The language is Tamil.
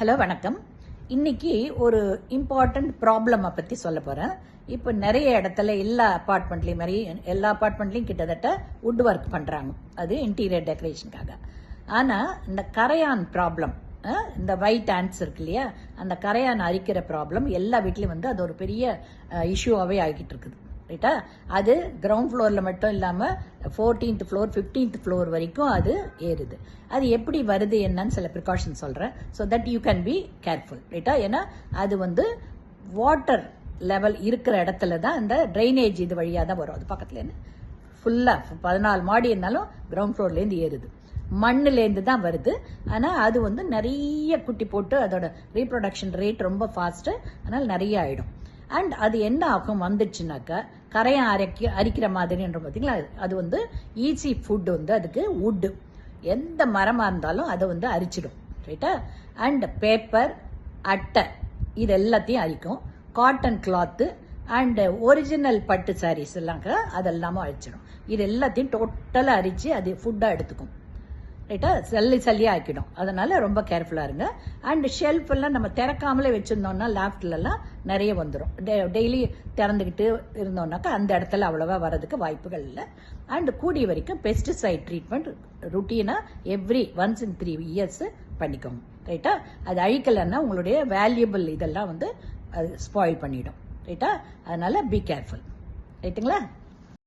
ஹலோ வணக்கம். இன்னைக்கு ஒரு இம்பார்ட்டன்ட் ப்ராப்ளமை பற்றி சொல்ல போகிறேன். இப்போ நிறைய இடத்துல எல்லா அப்பார்ட்மெண்ட்லையும் கிட்டத்தட்ட வுட் ஒர்க் பண்ணுறாங்க, அது இன்டீரியர் டெக்கரேஷனுக்காக. ஆனால் இந்த கரையான் ப்ராப்ளம், இந்த ஒயிட் ஆண்ட்ஸ் இருக்கு இல்லையா, அந்த கரையான் அரிக்கிற ப்ராப்ளம் எல்லா வீட்லேயும் அது ஒரு பெரிய இஷ்யூவாகவே ஆகிட்டு இருக்குது. ரைட்டா? அது கிரவுண்ட் ஃப்ளோரில் மட்டும் இல்லாமல் 14th ஃப்ளோர் 15th ஃப்ளோர் வரைக்கும் அது ஏறுது. அது எப்படி வருது என்னன்னு சில ப்ரிகாஷன் சொல்கிறேன், so that you can be careful. ரைட்டா? ஏன்னா அது வாட்டர் லெவல் இருக்கிற இடத்துல தான் இந்த ட்ரைனேஜ் இது வழியாக தான் வரும். அது பக்கத்துலேருந்து ஃபுல்லாக 14 மாடி இருந்தாலும் கிரவுண்ட் ஃப்ளோர்லேருந்து ஏறுது, மண்ணுலேருந்து தான் வருது. ஆனால் அது நிறைய குட்டி போட்டு அதோட ரீப்ரொடக்ஷன் ரேட் ரொம்ப ஃபாஸ்ட்டு, அதனால் நிறைய ஆகிடும். அண்ட் அது என்ன ஆகும் வந்துச்சுனாக்கா, கரையான் அரிக்கிற மாதிரின்ற பார்த்தீங்களா, அது ஈஸி ஃபுட், அதுக்கு வுட்டு எந்த மரமாக இருந்தாலும் அதை அரிச்சிடும். ரைட்டா? அண்ட் பேப்பர், அட்டை, இது எல்லாத்தையும் அரிக்கும். காட்டன் கிளாத்து அண்ட் ஒரிஜினல் பட்டு சாரீஸ் எல்லாம் அதெல்லாமும் அரிச்சிடும். இது எல்லாத்தையும் டோட்டலாக அரிச்சு அது ஃபுட்டாக எடுத்துக்கும். ரைட்டா? சல்லியாக ஆக்கிடும். அதனால ரொம்ப கேர்ஃபுல்லாக இருங்க. அண்ட் ஷெல்ஃப் எல்லாம் நம்ம திறக்காமலே வச்சுருந்தோம்னா லேஃப்ட்லலாம் நிறைய வந்துடும். டெய்லி திறந்துக்கிட்டு இருந்தோம்னாக்கா அந்த இடத்துல அவ்வளோவா வரதுக்கு வாய்ப்புகள் இல்லை. அண்ட் கூடிய வரைக்கும் பெஸ்டிசைட் ட்ரீட்மெண்ட் ருட்டீனாக ஒன்ஸ் இன் 3 இயர்ஸ் பண்ணிக்கோங்க. ரைட்டா? அது அழிக்கலைன்னா உங்களுடைய வேல்யூபிள் இதெல்லாம் அது ஸ்பாயில் பண்ணிடும். ரைட்டா? அதனால பி கேர்ஃபுல். ரைட்டுங்களா?